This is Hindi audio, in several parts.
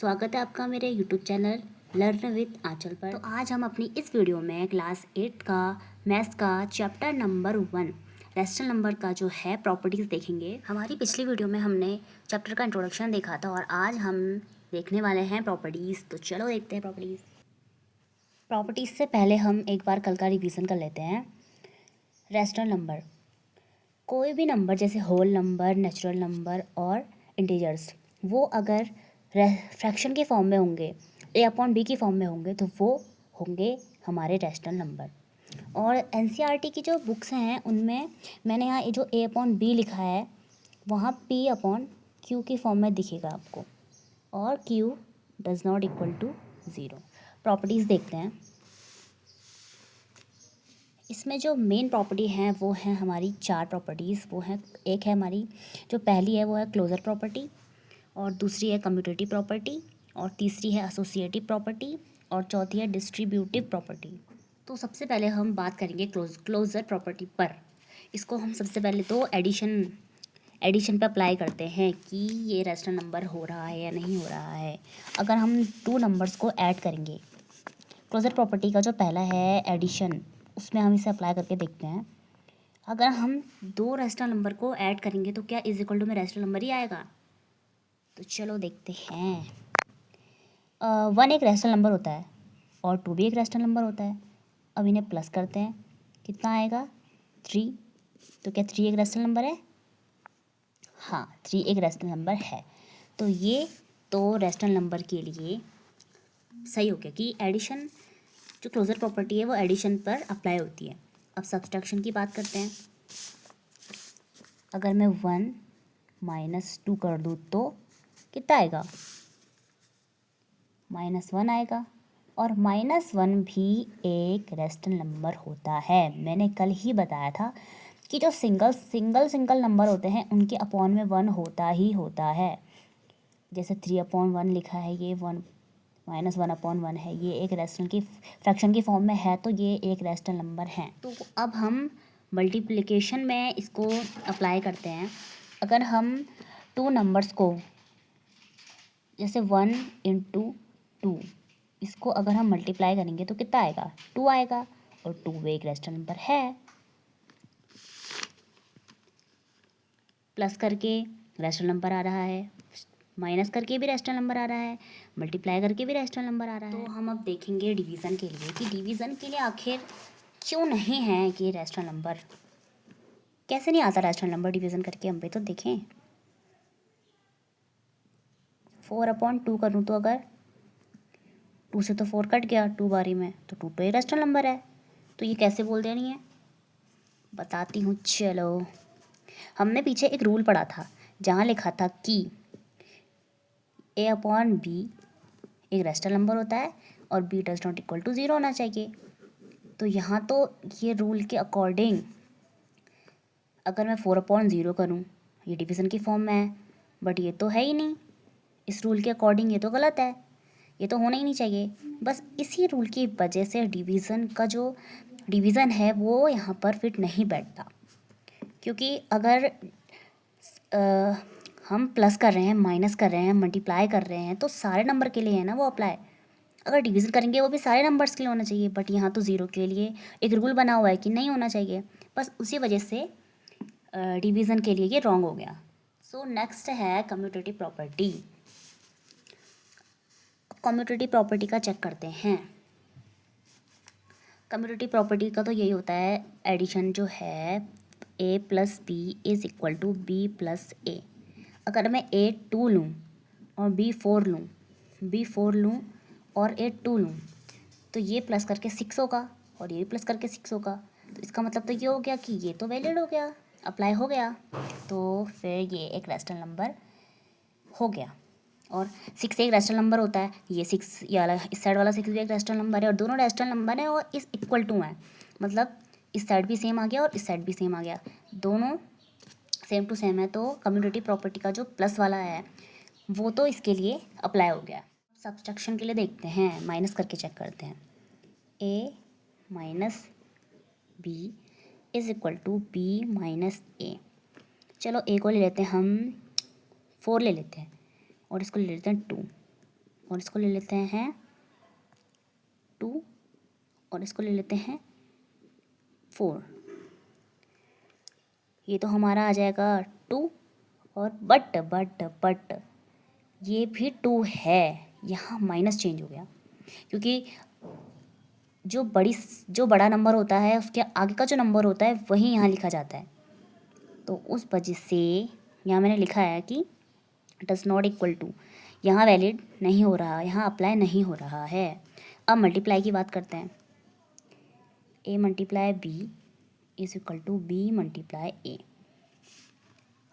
स्वागत है आपका मेरे यूट्यूब चैनल लर्न विद आंचल पर। तो आज हम अपनी इस वीडियो में क्लास 8 का मैथ्स का चैप्टर नंबर 1 रैशनल नंबर का जो है प्रॉपर्टीज़ देखेंगे। हमारी पिछली वीडियो में हमने चैप्टर का इंट्रोडक्शन देखा था और आज हम देखने वाले हैं प्रॉपर्टीज़। तो चलो देखते हैं प्रॉपर्टीज़ से पहले हम एक बार कल का रिवीजन कर लेते हैं। रैशनल नंबर, कोई भी नंबर जैसे होल नंबर, नेचुरल नंबर और इंटीजर्स, वो अगर फ्रैक्शन के फॉर्म में होंगे, a/b की फॉर्म में होंगे, तो वो होंगे हमारे रैशनल नंबर। और एनसीईआरटी की जो बुक्स हैं उनमें मैंने यहाँ जो a/b लिखा है वहाँ p/q की फॉर्म में दिखेगा आपको, और q does not equal to 0। Properties देखते हैं। इसमें जो मेन प्रॉपर्टी हैं वो हैं हमारी 4 प्रॉपर्टीज़। वो हैं, एक है हमारी जो पहली है वो है क्लोजर प्रॉपर्टी, और दूसरी है कम्यूटेटिव प्रॉपर्टी, और तीसरी है एसोसिएटिव प्रॉपर्टी, और चौथी है डिस्ट्रीब्यूटिव प्रॉपर्टी। तो सबसे पहले हम बात करेंगे क्लोजर प्रॉपर्टी पर। इसको हम सबसे पहले तो एडिशन पे अप्लाई करते हैं कि ये रैशनल नंबर हो रहा है या नहीं हो रहा है। अगर हम 2 नंबर्स को ऐड करेंगे, क्लोजर प्रॉपर्टी का जो पहला है एडिशन, उसमें हम इसे अप्लाई करके देखते हैं। अगर हम 2 रैशनल नंबर को ऐड करेंगे तो क्या इज इक्वल टू में रैशनल नंबर ही आएगा? तो चलो देखते हैं। 1 एक रैशनल नंबर होता है और 2 भी एक रैशनल नंबर होता है। अब इन्हें प्लस करते हैं, कितना आएगा? 3। तो क्या 3 एक रैशनल नंबर है? हाँ, 3 एक रैशनल नंबर है। तो ये तो रैशनल नंबर के लिए सही हो गया कि एडिशन, जो क्लोजर प्रॉपर्टी है वो एडिशन पर अप्लाई होती है। अब सब्सट्रैक्शन की बात करते हैं। अगर मैं 1 - 2 कर दूँ तो कितना आएगा? -1 आएगा। और -1 भी एक रैशनल नंबर होता है। मैंने कल ही बताया था कि जो सिंगल नंबर होते हैं उनके अपॉन में 1 होता ही होता है। जैसे 3/1 लिखा है, ये 1 -1/1 है, ये एक रैशनल की फ्रैक्शन की फॉर्म में है, तो ये एक रैशनल नंबर है। तो अब हम मल्टीप्लिकेशन में इसको अप्लाई करते हैं। अगर हम 2 नंबर्स को, जैसे 1 × 2, इसको अगर हम मल्टीप्लाई करेंगे तो कितना आएगा? 2 आएगा, और 2 एक रैशनल नंबर है। प्लस करके रैशनल नंबर आ रहा है, माइनस करके भी रैशनल नंबर आ रहा है, मल्टीप्लाई करके भी रैशनल नंबर आ रहा है। तो हम अब देखेंगे डिवीज़न के लिए कि डिवीज़न के लिए आखिर क्यों नहीं है कि रैशनल नंबर, कैसे नहीं आता रैशनल नंबर डिवीज़न करके? हम भी तो देखें। 4/2 करूँ तो अगर 2 से तो 4 कट गया 2 बारी में, तो 2 तो एक रैशनल नंबर है। तो ये कैसे बोल देनी है, बताती हूँ। चलो, हमने पीछे एक रूल पढ़ा था जहाँ लिखा था कि a/b एक रैशनल नंबर होता है और b does not equal to 0 होना चाहिए। तो यहाँ तो ये रूल के अकॉर्डिंग अगर मैं 4/0 करूँ, ये डिवीज़न की फॉर्म में है, बट ये तो है ही नहीं। इस रूल के अकॉर्डिंग ये तो गलत है, ये तो होना ही नहीं चाहिए। बस इसी रूल की वजह से डिवीज़न का जो डिवीज़न है वो यहाँ पर फिट नहीं बैठता। क्योंकि अगर हम प्लस कर रहे हैं, माइनस कर रहे हैं, मल्टीप्लाई कर रहे हैं, तो सारे नंबर के लिए है ना वो अप्लाई। अगर डिवीज़न करेंगे वो भी सारे नंबर्स के लिए होना चाहिए, बट यहाँ तो 0 के लिए एक रूल बना हुआ है कि नहीं होना चाहिए। बस उसी वजह से डिवीज़न के लिए ये रॉन्ग हो गया। सो नेक्स्ट है कम्यूटेटिव प्रॉपर्टी। कम्यूटेटिव प्रॉपर्टी का चेक करते हैं। कम्यूटेटिव प्रॉपर्टी का तो यही होता है, एडिशन जो है a + b is equal to b + a। अगर मैं a2 लूँ और b4 लूँ और a2 लूँ, तो ये प्लस करके 6 होगा और ये प्लस करके 6 होगा। तो इसका मतलब तो ये हो गया कि ये तो वैलिड हो गया, अप्लाई हो गया। तो फिर ये एक रैशनल नंबर हो गया। और 6 एक रैशनल नंबर होता है, ये 6 ये वाला, इस साइड वाला 6 भी एक रैशनल नंबर है, और दोनों रैशनल नंबर है और इस इक्वल टू है। मतलब इस साइड भी सेम आ गया और इस साइड भी सेम आ गया, दोनों सेम टू सेम है। तो कम्यूटेटिव प्रॉपर्टी का जो प्लस वाला है वो तो इसके लिए अप्लाई हो गया। सब्सट्रैक्शन के लिए देखते हैं, माइनस करके चेक करते हैं। a - b is equal to b - a। चलो a को ले लेते हैं हम, 4 ले लेते हैं, और इसको ले लेते हैं 2। और इसको ले लेते हैं 2 और इसको ले लेते हैं 4। ये तो हमारा आ जाएगा 2 और बट ये भी 2 है, यहाँ माइनस चेंज हो गया क्योंकि जो बड़ा नंबर होता है उसके आगे का जो नंबर होता है वही यहाँ लिखा जाता है। तो उस वजह से यहाँ मैंने लिखा है कि डज नॉट इक्वल टू, यहाँ वैलिड नहीं हो रहा, यहाँ अप्लाई नहीं हो रहा है। अब मल्टीप्लाई की बात करते हैं। a multiply B is equal to B multiply A.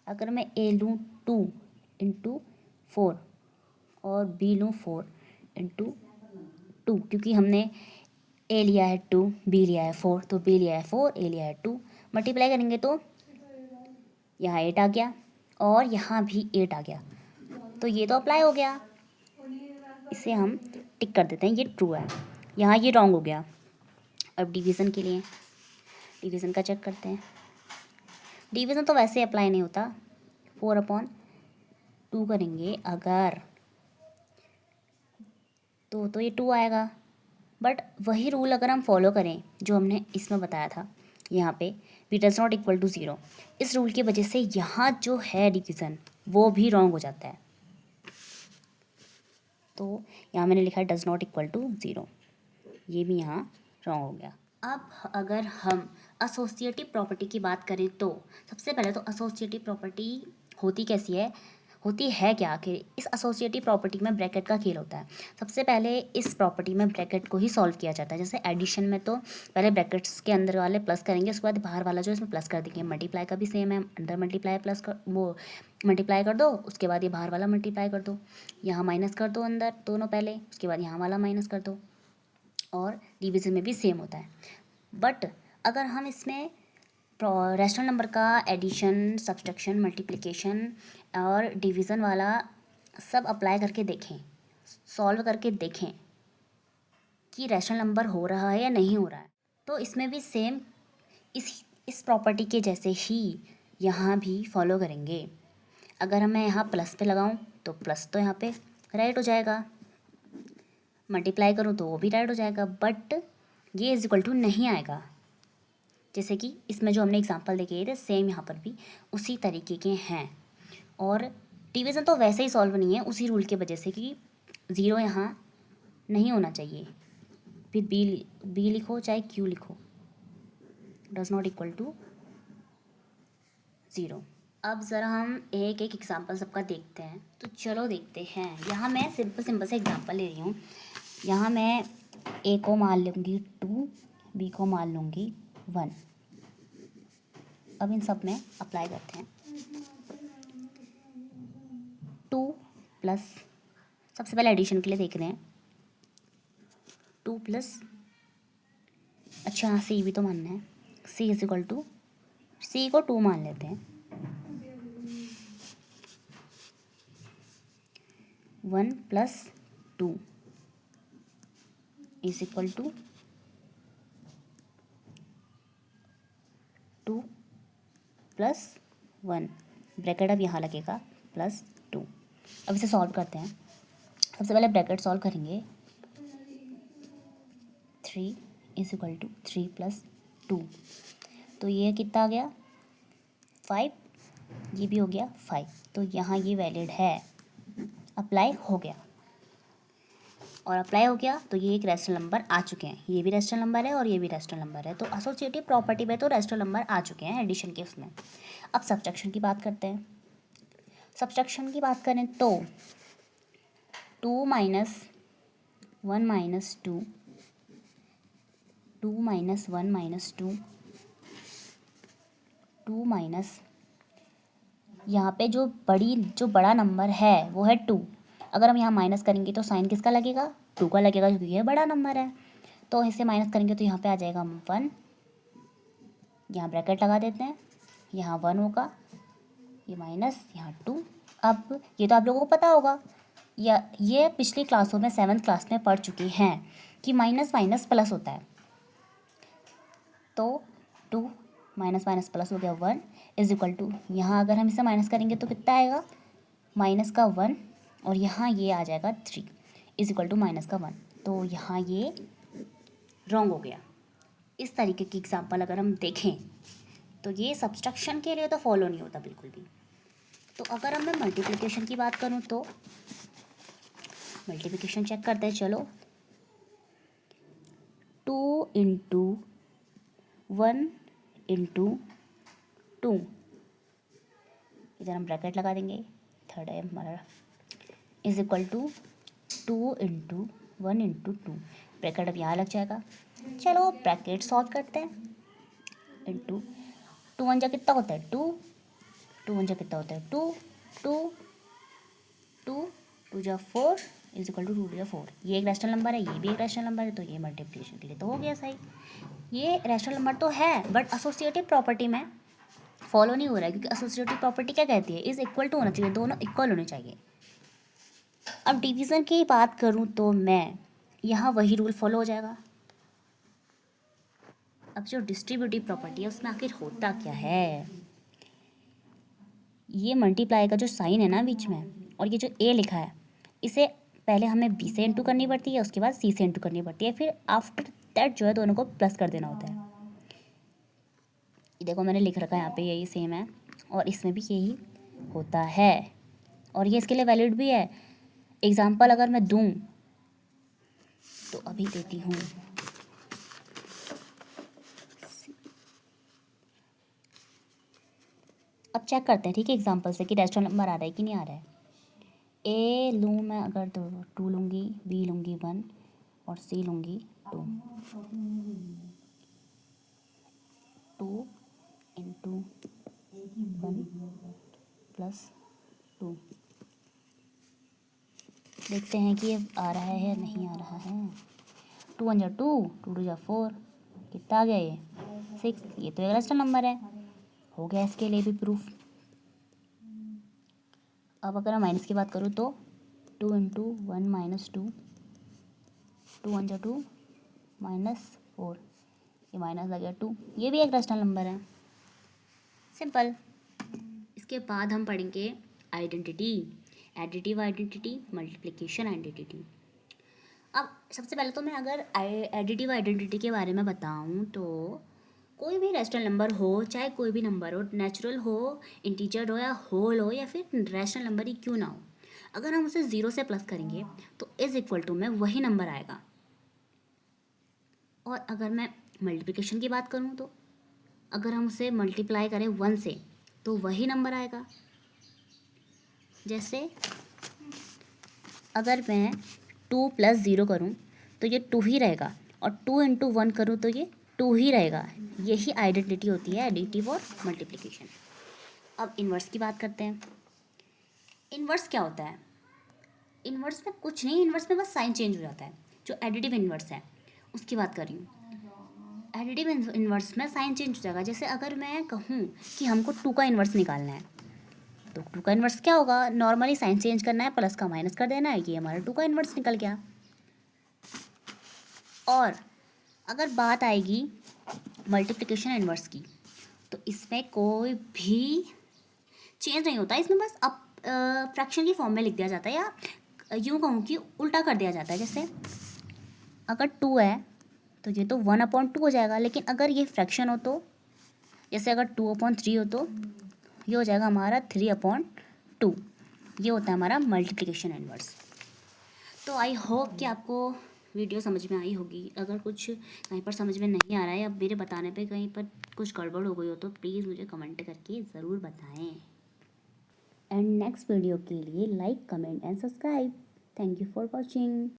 अगर मैं a लूँ 2 इंटू 4 और b लूँ 4 इंटू 2, क्योंकि हमने a लिया है 2, b लिया है 4, तो b लिया है 4, a लिया है 2, मल्टीप्लाई करेंगे तो यहाँ 8 आ गया और यहाँ भी 8 आ गया, तो ये तो अप्लाई हो गया। इसे हम टिक कर देते हैं, ये ट्रू है। यहाँ ये रॉन्ग हो गया। अब डिवीज़न के लिए डिवीज़न का चेक करते हैं। डिवीज़न तो वैसे अप्लाई नहीं होता, 4/2 करेंगे अगर तो ये 2 आएगा। बट वही रूल अगर हम फॉलो करें जो हमने इसमें बताया था, यहाँ पे v does not equal to 0, इस रूल की वजह से यहाँ जो है डिवीज़न वो भी रॉन्ग हो जाता है। तो यहाँ मैंने लिखा है डज नॉट इक्वल टू 0, ये भी यहाँ रॉन्ग हो गया। अब अगर हम एसोसिएटिव प्रॉपर्टी की बात करें तो सबसे पहले तो एसोसिएटिव प्रॉपर्टी होती है क्या आखिर। इस एसोसिएटिव प्रॉपर्टी में ब्रैकेट का खेल होता है। सबसे पहले इस प्रॉपर्टी में ब्रैकेट को ही सॉल्व किया जाता है। जैसे एडिशन में तो पहले ब्रैकेट्स के अंदर वाले प्लस करेंगे, उसके बाद बाहर वाला जो इसमें प्लस कर देंगे। मल्टीप्लाई का भी सेम है, अंदर मल्टीप्लाई प्लस कर वो मल्टीप्लाई कर दो, उसके बाद ये बाहर वाला मल्टीप्लाई कर दो, यहाँ माइनस कर दो अंदर दोनों पहले, उसके बाद यहाँ वाला माइनस कर दो। और डिवीज़न में भी सेम होता है। बट अगर हम इसमें रैशनल नंबर का एडिशन, सब्सट्रैक्शन, मल्टीप्लिकेशन और डिवीज़न वाला सब अप्लाई करके देखें, सॉल्व करके देखें कि रैशनल नंबर हो रहा है या नहीं हो रहा है, तो इसमें भी सेम इस प्रॉपर्टी के जैसे ही यहाँ भी फॉलो करेंगे। अगर मैं यहाँ प्लस पे लगाऊँ तो प्लस तो यहाँ पे राइट हो जाएगा, मल्टीप्लाई करूँ तो वो भी राइट हो जाएगा, बट ये इज इक्वल टू नहीं आएगा। जैसे कि इसमें जो हमने एग्जांपल देखे थे सेम यहाँ पर भी उसी तरीके के हैं। और डिवीज़न तो वैसे ही सॉल्व नहीं है उसी रूल के वजह से कि 0 यहाँ नहीं होना चाहिए, फिर बी लिखो चाहे क्यू लिखो, डज नॉट इक्वल टू 0। अब ज़रा हम एक एग्जांपल सबका देखते हैं। तो चलो देखते हैं। यहाँ मैं सिंपल से एग्जांपल ले रही हूँ। यहाँ मैं ए को मान लूँगी 2, बी को मान लूँगी 1। अब इन सब में अप्लाई करते हैं। 2 प्लस, सबसे पहले एडिशन के लिए देख रहे हैं, 2 प्लस, अच्छा हाँ सी भी तो मानना है, C is equal to, C को 2 मान लेते हैं, 1 plus 2 is equal to 2 plus 1, bracket अब यहाँ लगेगा प्लस 2। अब इसे सॉल्व करते हैं। सबसे पहले ब्रैकेट सॉल्व करेंगे, 3 इज इक्वल टू 3 प्लस 2, तो ये कितना आ गया 5, ये भी हो गया 5, तो यहाँ ये वैलिड है, अप्लाई हो गया। और अप्लाई हो गया तो ये एक रैशनल नंबर आ चुके हैं, ये भी रैशनल नंबर है और ये भी रैशनल नंबर है। तो एसोसिएटिव प्रॉपर्टी में तो रैशनल नंबर आ चुके हैं एडिशन के उसमें। अब सब्ट्रैक्शन की बात करते हैं। सब्ट्रैक्शन की बात करें तो 2 minus 1 minus 2, 2 minus 1 minus 2, 2 minus, यहाँ पे जो बड़ा नंबर है वो है 2। अगर हम यहाँ माइनस करेंगे तो साइन किसका लगेगा, 2 का लगेगा, क्योंकि ये बड़ा नंबर है। तो इसे माइनस करेंगे तो यहाँ पे आ जाएगा 1, यहाँ ब्रैकेट लगा देते हैं, यहाँ 1 होगा, ये माइनस, यहाँ 2। अब ये तो आप लोगों को पता होगा, या ये पिछली क्लासों में 7th क्लास में पढ़ चुके हैं कि माइनस माइनस प्लस होता है। तो 2 माइनस माइनस प्लस हो गया 1 इज इक्वल टू, यहाँ अगर हम इसे माइनस करेंगे तो कितना आएगा, माइनस का 1 और यहाँ ये आ जाएगा 3 इज इक्वल टू माइनस का 1, तो यहाँ ये रॉन्ग हो गया। इस तरीके की एग्जाम्पल अगर हम देखें तो ये सब्सट्रैक्शन के लिए तो फॉलो नहीं होता बिल्कुल भी। तो अगर अब मैं मल्टीप्लिकेशन की बात करूँ तो मल्टीप्लिकेशन चेक करते हैं। चलो 2 इंटू 1 इंटू 2, इधर हम ब्रैकेट लगा देंगे, थर्ड है हमारा, is equal to 2 into 1 into 2, bracket अब यहाँ लग जाएगा। चलो ब्रैकेट सॉल्व करते हैं। इंटू 2 1 जा कितना होता है 2, 2 1 जा कितना होता है 2, 2 2 2 जा 4 इज इक्वल टू 2 जा 4। ये एक रैशनल नंबर है, ये भी एक रैशनल नंबर है, तो ये मल्टीप्लिकेशन के लिए तो हो गया सही। ये रैशनल नंबर तो है बट एसोसिएटिव प्रॉपर्टी में फॉलो नहीं हो रहा है, क्योंकि एसोसिएटिव प्रॉपर्टी क्या कहती है, इज इक्वल टू होना चाहिए, दोनों इक्वल होने चाहिए। अब डिवीज़न की बात करूँ तो मैं यहाँ वही रूल फॉलो हो जाएगा। अब जो डिस्ट्रीब्यूटिव प्रॉपर्टी है उसमें आखिर होता क्या है, ये मल्टीप्लाई का जो साइन है ना बीच में और ये जो ए लिखा है, इसे पहले हमें बी से इंटू करनी पड़ती है, उसके बाद सी से इंटू करनी पड़ती है, फिर आफ्टर दैट जो है दोनों को प्लस कर देना होता है। ये देखो मैंने लिख रखा है यहाँ पे, यही सेम है और इसमें भी यही होता है और ये इसके लिए वैलिड भी है। एग्जाम्पल अगर मैं दूँ तो अभी देती हूँ। अब चेक करते हैं ठीक है एग्जाम्पल से कि रैशनल नंबर आ रहा है कि नहीं आ रहा है। ए लूँ मैं अगर तो 2 लूँगी, बी लूँगी 1 और सी लूँगी 2, 2 इंटू 1 प्लस 2, देखते हैं कि ये आ रहा है या नहीं आ रहा है। 2 1 जा 2, 2 2 जा 4, कितना आ गया ये 6, ये तो एक रैशनल नंबर है, हो गया इसके लिए भी प्रूफ। अब अगर मैं माइनस की बात करूँ तो 2 इंटू 1 माइनस 2, 2 1 जा 2 माइनस 4, ये माइनस आ गया 2, ये भी एक रैशनल नंबर है, सिंपल। इसके बाद हम पढ़ेंगे identity, additive identity, multiplication identity. अब सबसे पहले तो मैं अगर एडिटिव आइडेंटिटी के बारे में बताऊं तो कोई भी रैशनल नंबर हो, चाहे कोई भी नंबर हो, नेचुरल हो, इंटीजर हो या होल हो या फिर रैशनल नंबर ही क्यों ना हो, अगर हम उसे 0 से प्लस करेंगे तो इज इक्वल टू में वही नंबर आएगा। और अगर मैं मल्टीप्लिकेशन की बात करूँ तो अगर हम उसे मल्टीप्लाई करें 1 से तो वही नंबर आएगा। जैसे अगर मैं 2 प्लस 0 करूँ तो ये 2 ही रहेगा और 2 इंटू 1 करूँ तो ये 2 ही रहेगा। यही आइडेंटिटी होती है एडिटिव और मल्टीप्लिकेशन। अब इन्वर्स की बात करते हैं। इन्वर्स क्या होता है, इन्वर्स में कुछ नहीं, इन्वर्स में बस साइन चेंज हो जाता है। जो एडिटिव इन्वर्स है उसकी बात कर रही हूँ। एडिटिव इन्वर्स में साइन चेंज हो जाएगा। जैसे अगर मैं कहूँ कि हमको 2 का इन्वर्स निकालना है तो 2 का इन्वर्स क्या होगा, नॉर्मली साइन चेंज करना है, प्लस का माइनस कर देना है, ये हमारा 2 का इन्वर्स निकल गया। और अगर बात आएगी मल्टीप्लिकेशन इन्वर्स की तो इसमें कोई भी चेंज नहीं होता, इसमें बस अब फ्रैक्शन की फॉर्म में लिख दिया जाता है, या यूँ कहूँ कि उल्टा कर दिया जाता है। जैसे अगर 2 है तो ये तो 1/2 हो जाएगा, लेकिन अगर ये फ्रैक्शन हो तो जैसे अगर 2/3 हो तो ये हो जाएगा हमारा 3/2। ये होता है हमारा मल्टीप्लिकेशन इन्वर्स। तो आई होप कि आपको वीडियो समझ में आई होगी। अगर कुछ कहीं पर समझ में नहीं आ रहा है या मेरे बताने पे कहीं पर कुछ गड़बड़ हो गई हो तो प्लीज़ मुझे कमेंट करके ज़रूर बताएं। एंड नेक्स्ट वीडियो के लिए like, comment and subscribe. Thank you for watching.